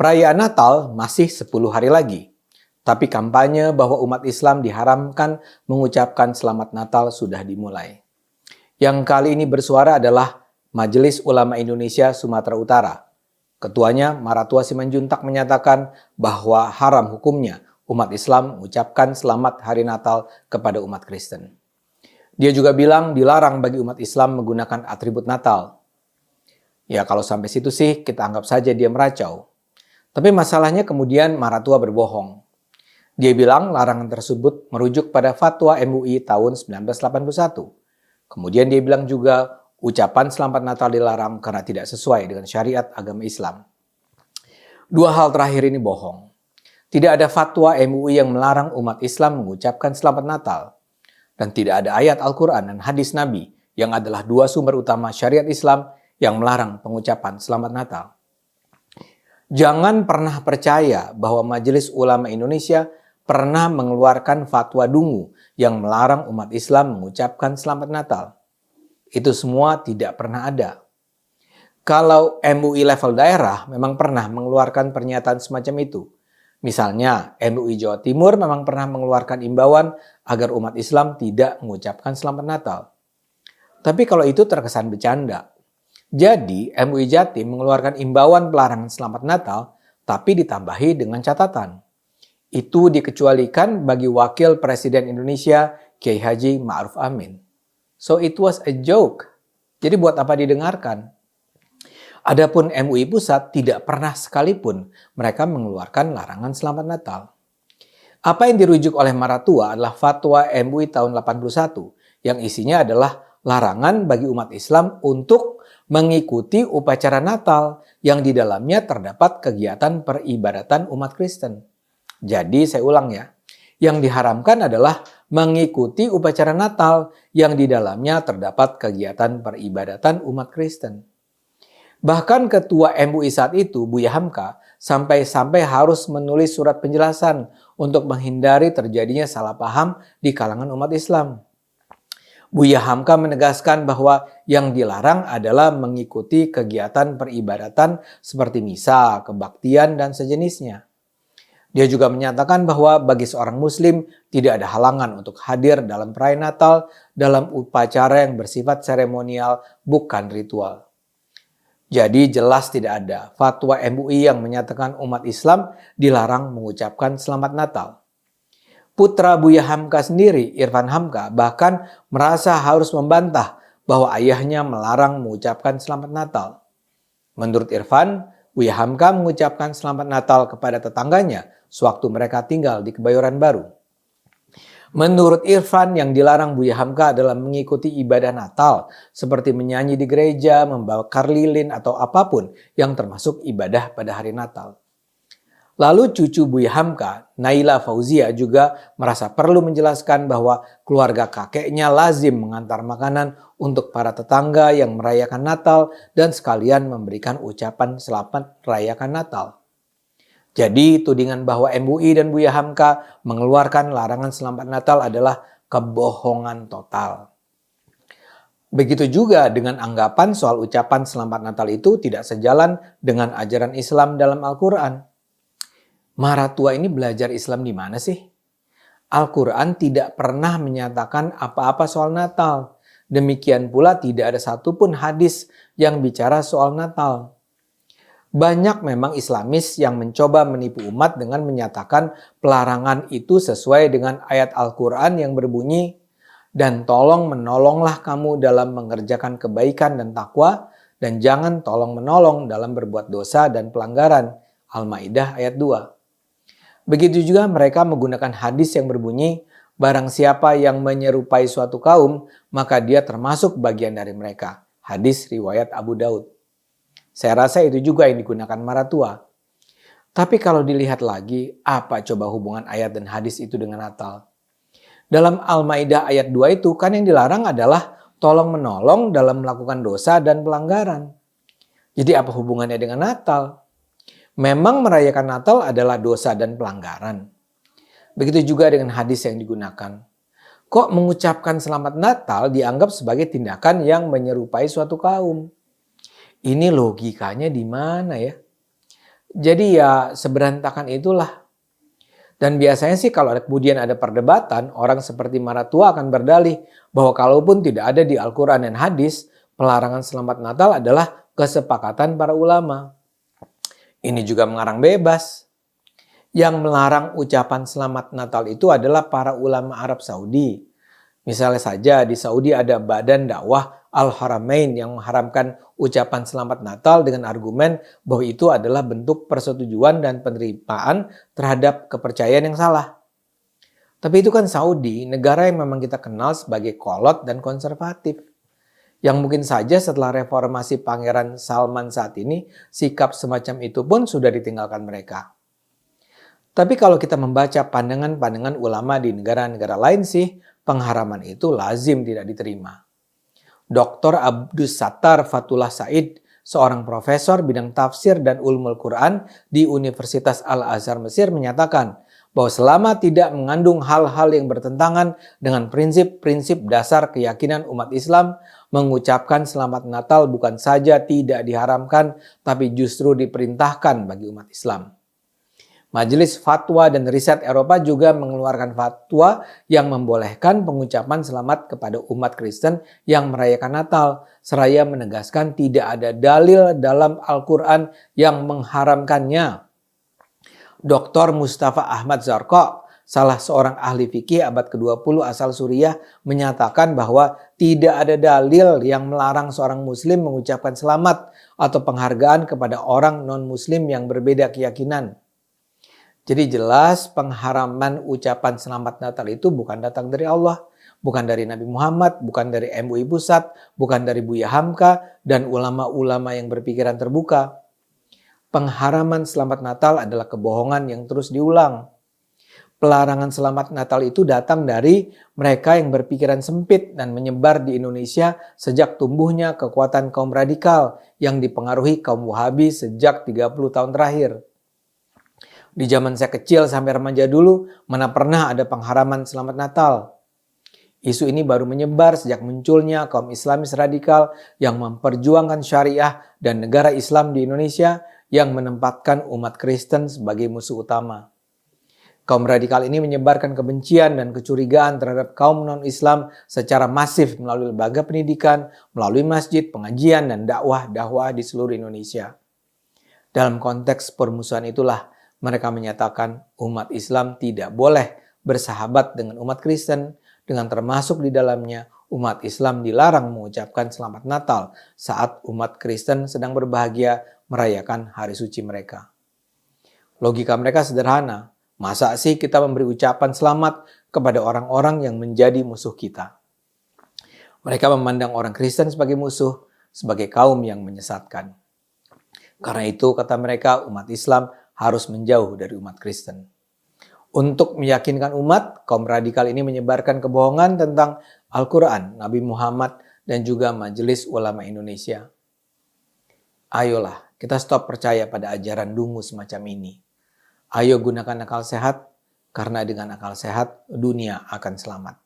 Perayaan Natal masih 10 hari lagi, tapi kampanye bahwa umat Islam diharamkan mengucapkan Selamat Natal sudah dimulai. Yang kali ini bersuara adalah Majelis Ulama Indonesia Sumatera Utara. Ketuanya Maratua Simanjuntak menyatakan bahwa haram hukumnya umat Islam mengucapkan Selamat Hari Natal kepada umat Kristen. Dia juga bilang dilarang bagi umat Islam menggunakan atribut Natal. Ya kalau sampai situ sih kita anggap saja dia meracau. Tapi masalahnya kemudian Maratua berbohong. Dia bilang larangan tersebut merujuk pada fatwa MUI tahun 1981. Kemudian dia bilang juga ucapan Selamat Natal dilarang karena tidak sesuai dengan syariat agama Islam. Dua hal terakhir ini bohong. Tidak ada fatwa MUI yang melarang umat Islam mengucapkan Selamat Natal. Dan tidak ada ayat Al-Quran dan hadis Nabi yang adalah dua sumber utama syariat Islam yang melarang pengucapan Selamat Natal. Jangan pernah percaya bahwa Majelis Ulama Indonesia pernah mengeluarkan fatwa dungu yang melarang umat Islam mengucapkan Selamat Natal. Itu semua tidak pernah ada. Kalau MUI level daerah memang pernah mengeluarkan pernyataan semacam itu. Misalnya MUI Jawa Timur memang pernah mengeluarkan imbauan agar umat Islam tidak mengucapkan Selamat Natal. Tapi kalau itu terkesan bercanda. Jadi MUI Jatim mengeluarkan imbauan pelarangan Selamat Natal, tapi ditambahi dengan catatan. Itu dikecualikan bagi Wakil Presiden Indonesia Kiai Haji Ma'ruf Amin. So it was a joke. Jadi buat apa didengarkan? Adapun MUI Pusat tidak pernah sekalipun mereka mengeluarkan larangan Selamat Natal. Apa yang dirujuk oleh Maratua adalah fatwa MUI tahun 81 yang isinya adalah larangan bagi umat Islam untuk mengikuti upacara Natal yang di dalamnya terdapat kegiatan peribadatan umat Kristen. Jadi saya ulang ya, yang diharamkan adalah mengikuti upacara Natal yang di dalamnya terdapat kegiatan peribadatan umat Kristen. Bahkan ketua MUI saat itu, Buya Hamka, sampai-sampai harus menulis surat penjelasan untuk menghindari terjadinya salah paham di kalangan umat Islam. Buya Hamka menegaskan bahwa yang dilarang adalah mengikuti kegiatan peribadatan seperti misa, kebaktian, dan sejenisnya. Dia juga menyatakan bahwa bagi seorang muslim tidak ada halangan untuk hadir dalam perayaan Natal dalam upacara yang bersifat seremonial bukan ritual. Jadi jelas tidak ada fatwa MUI yang menyatakan umat Islam dilarang mengucapkan Selamat Natal. Putra Buya Hamka sendiri, Irfan Hamka, bahkan merasa harus membantah bahwa ayahnya melarang mengucapkan Selamat Natal. Menurut Irfan, Buya Hamka mengucapkan Selamat Natal kepada tetangganya sewaktu mereka tinggal di Kebayoran Baru. Menurut Irfan, yang dilarang Buya Hamka adalah mengikuti ibadah Natal seperti menyanyi di gereja, membakar lilin, atau apapun yang termasuk ibadah pada hari Natal. Lalu cucu Buya Hamka, Naila Fauzia, juga merasa perlu menjelaskan bahwa keluarga kakeknya lazim mengantar makanan untuk para tetangga yang merayakan Natal dan sekalian memberikan ucapan selamat merayakan Natal. Jadi tudingan bahwa MUI dan Buya Hamka mengeluarkan larangan Selamat Natal adalah kebohongan total. Begitu juga dengan anggapan soal ucapan Selamat Natal itu tidak sejalan dengan ajaran Islam dalam Al-Quran. Maratua ini belajar Islam di mana sih? Al-Quran tidak pernah menyatakan apa-apa soal Natal. Demikian pula tidak ada satupun hadis yang bicara soal Natal. Banyak memang Islamis yang mencoba menipu umat dengan menyatakan pelarangan itu sesuai dengan ayat Al-Quran yang berbunyi, dan tolong menolonglah kamu dalam mengerjakan kebaikan dan takwa, dan jangan tolong menolong dalam berbuat dosa dan pelanggaran. Al-Maidah ayat 2. Begitu juga mereka menggunakan hadis yang berbunyi, barang siapa yang menyerupai suatu kaum, maka dia termasuk bagian dari mereka. Hadis riwayat Abu Daud. Saya rasa itu juga yang digunakan Maratua. Tapi kalau dilihat lagi, apa coba hubungan ayat dan hadis itu dengan Natal? Dalam Al-Maidah ayat 2 itu kan yang dilarang adalah tolong menolong dalam melakukan dosa dan pelanggaran. Jadi apa hubungannya dengan Natal? Memang merayakan Natal adalah dosa dan pelanggaran. Begitu juga dengan hadis yang digunakan. Kok mengucapkan Selamat Natal dianggap sebagai tindakan yang menyerupai suatu kaum? Ini logikanya di mana ya? Jadi ya seberantakan itulah. Dan biasanya sih kalau kemudian ada perdebatan, orang seperti Maratua akan berdalih bahwa kalaupun tidak ada di Al-Quran dan hadis, pelarangan selamat Natal adalah kesepakatan para ulama. Ini juga mengarang bebas. Yang melarang ucapan selamat Natal itu adalah para ulama Arab Saudi. Misalnya saja di Saudi ada Badan Dakwah Al-Haramain yang mengharamkan ucapan selamat Natal dengan argumen bahwa itu adalah bentuk persetujuan dan penerimaan terhadap kepercayaan yang salah. Tapi itu kan Saudi, negara yang memang kita kenal sebagai kolot dan konservatif. Yang mungkin saja setelah reformasi Pangeran Salman saat ini, sikap semacam itu pun sudah ditinggalkan mereka. Tapi kalau kita membaca pandangan-pandangan ulama di negara-negara lain sih, pengharaman itu lazim tidak diterima. Dr. Abdus Sattar Fatullah Said, seorang profesor bidang tafsir dan ulumul Quran di Universitas Al-Azhar Mesir menyatakan bahwa selama tidak mengandung hal-hal yang bertentangan dengan prinsip-prinsip dasar keyakinan umat Islam, mengucapkan selamat Natal bukan saja tidak diharamkan, tapi justru diperintahkan bagi umat Islam. Majelis Fatwa dan Riset Eropa juga mengeluarkan fatwa yang membolehkan pengucapan selamat kepada umat Kristen yang merayakan Natal, seraya menegaskan tidak ada dalil dalam Al-Quran yang mengharamkannya. Dr. Mustafa Ahmad Zarqa, salah seorang ahli fikih abad ke-20 asal Suriah, menyatakan bahwa tidak ada dalil yang melarang seorang muslim mengucapkan selamat atau penghargaan kepada orang non-muslim yang berbeda keyakinan. Jadi jelas pengharaman ucapan selamat Natal itu bukan datang dari Allah, bukan dari Nabi Muhammad, bukan dari MUI Pusat, bukan dari Buya Hamka, dan ulama-ulama yang berpikiran terbuka. Pengharaman selamat Natal adalah kebohongan yang terus diulang. Pelarangan selamat Natal itu datang dari mereka yang berpikiran sempit dan menyebar di Indonesia sejak tumbuhnya kekuatan kaum radikal yang dipengaruhi kaum Wahabi sejak 30 tahun terakhir. Di zaman saya kecil sampai remaja dulu, mana pernah ada pengharaman selamat Natal. Isu ini baru menyebar sejak munculnya kaum Islamis radikal yang memperjuangkan syariah dan negara Islam di Indonesia yang menempatkan umat Kristen sebagai musuh utama. Kaum radikal ini menyebarkan kebencian dan kecurigaan terhadap kaum non-Islam secara masif melalui lembaga pendidikan, melalui masjid, pengajian, dan dakwah-dakwah di seluruh Indonesia. Dalam konteks permusuhan itulah, mereka menyatakan umat Islam tidak boleh bersahabat dengan umat Kristen, dengan termasuk di dalamnya umat Islam dilarang mengucapkan selamat Natal saat umat Kristen sedang berbahagia merayakan hari suci mereka. Logika mereka sederhana, masa sih kita memberi ucapan selamat kepada orang-orang yang menjadi musuh kita? Mereka memandang orang Kristen sebagai musuh, sebagai kaum yang menyesatkan. Karena itu kata mereka umat Islam harus menjauh dari umat Kristen. Untuk meyakinkan umat, kaum radikal ini menyebarkan kebohongan tentang Al-Quran, Nabi Muhammad, dan juga Majelis Ulama Indonesia. Ayolah, kita stop percaya pada ajaran dungu semacam ini. Ayo gunakan akal sehat, karena dengan akal sehat dunia akan selamat.